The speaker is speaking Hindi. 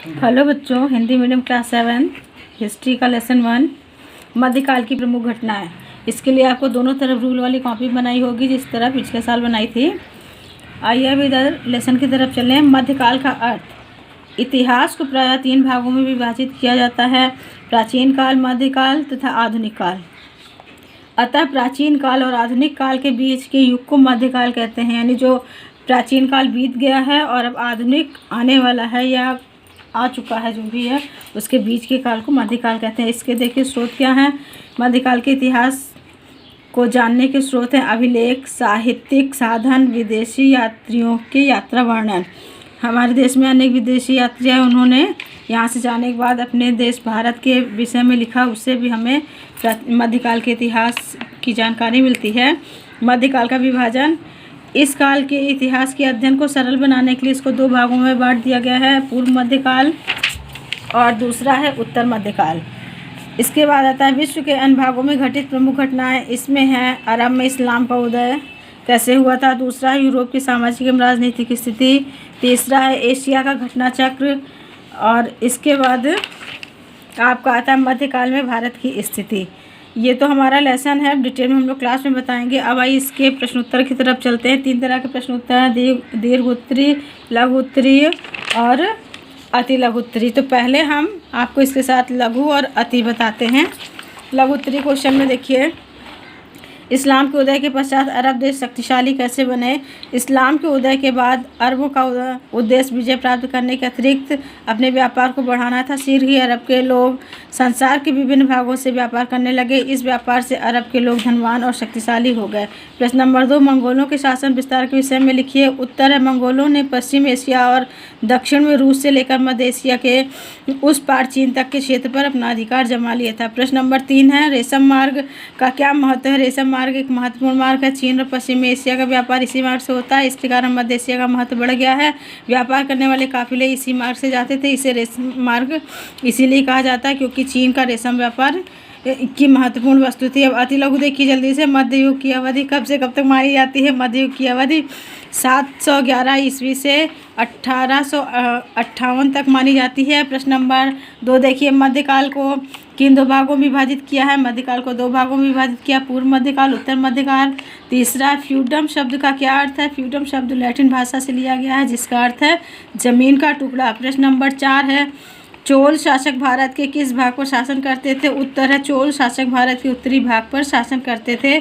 हेलो बच्चों, हिंदी मीडियम क्लास 7 हिस्ट्री का लेसन 1 मध्यकाल की प्रमुख घटनाएं। इसके लिए आपको दोनों तरफ रूल वाली कॉपी बनाई होगी, जिस तरह पिछले साल बनाई थी। आइए अब इधर लेसन की तरफ चलें। मध्यकाल का अर्थ। इतिहास को प्रायः 3 भागों में विभाजित किया जाता है: प्राचीन काल, मध्यकाल तथा आधुनिक काल। अतः प्राचीन काल और आधुनिक काल के बीच के युग को मध्यकाल कहते हैं। यानी जो प्राचीन काल बीत गया है और अब आधुनिक आने वाला है या आ चुका है, जो भी है, उसके बीच के काल को मध्यकाल कहते हैं। इसके देखिए स्रोत क्या हैं। मध्यकाल के इतिहास को जानने के स्रोत हैं: अभिलेख, साहित्यिक साधन, विदेशी यात्रियों के यात्रा वर्णन। हमारे देश में अनेक विदेशी यात्री हैं, उन्होंने यहाँ से जाने के बाद अपने देश भारत के विषय में लिखा, उससे भी हमें मध्यकाल के इतिहास की जानकारी मिलती है। मध्यकाल का विभाजन। इस काल के इतिहास के अध्ययन को सरल बनाने के लिए इसको 2 भागों में बांट दिया गया है: पूर्व मध्यकाल और दूसरा है उत्तर मध्यकाल। इसके बाद आता है विश्व के अन्य भागों में घटित प्रमुख घटनाएं। इसमें है अरब में इस्लाम का उदय कैसे हुआ था, दूसरा है यूरोप की सामाजिक एवं राजनीतिक स्थिति, तीसरा है एशिया का घटना चक्र, और इसके बाद आपका आता है मध्यकाल में भारत की स्थिति। ये तो हमारा लेसन है, डिटेल में हम लोग क्लास में बताएंगे। अब आइए इसके प्रश्नोत्तर की तरफ चलते हैं। 3 तरह के प्रश्नोत्तर हैं: दीर्घ उत्तरीय, लघु उत्तरीय और अति लघु उत्तरीय। तो पहले हम आपको इसके साथ लघु और अति बताते हैं। लघु उत्तरीय क्वेश्चन में देखिए, इस्लाम के उदय के पश्चात अरब देश शक्तिशाली कैसे बने। इस्लाम के उदय के बाद अरबों का उद्देश्य विजय प्राप्त करने के अतिरिक्त अपने व्यापार को बढ़ाना था। शीघ्र ही अरब के लोग संसार के विभिन्न भागों से व्यापार करने लगे। इस व्यापार से अरब के लोग धनवान और शक्तिशाली हो गए। प्रश्न नंबर 2, मंगोलों के शासन विस्तार के विषय में लिखिए। उत्तर है, मंगोलों ने पश्चिम एशिया और दक्षिण में रूस से लेकर मध्य एशिया के उस पार चीन तक के क्षेत्र पर अपना अधिकार जमा लिया था। प्रश्न नंबर 3 है, रेशम मार्ग का क्या महत्व है। रेशम मार्ग एक महत्वपूर्ण मार्ग है। चीन और पश्चिम एशिया का व्यापार इसी मार्ग से होता है, इसके कारण मध्य एशिया का महत्व बढ़ गया है। व्यापार करने वाले काफिले इसी मार्ग से जाते थे। इसे रेशम मार्ग इसीलिए कहा जाता है क्योंकि चीन का रेशम व्यापार की महत्वपूर्ण वस्तु थी। अब अति लघु देखिए जल्दी से। मध्य युग की अवधि कब से कब तक मानी जाती है। मध्य युग की अवधि 711 ईस्वी से 1858 तक मानी जाती है। प्रश्न नंबर 2 देखिए, मध्यकाल को किन 2 भागों में विभाजित किया है। मध्यकाल को 2 भागों में विभाजित किया: पूर्व मध्यकाल, उत्तर मध्यकाल। तीसरा, फ्यूडम शब्द का क्या अर्थ है। फ्यूडम शब्द लैटिन भाषा से लिया गया है, जिसका अर्थ है जमीन का टुकड़ा। प्रश्न नंबर 4 है, चोल शासक भारत के किस भाग पर शासन करते थे। उत्तर है, चोल शासक भारत के उत्तरी भाग पर शासन करते थे।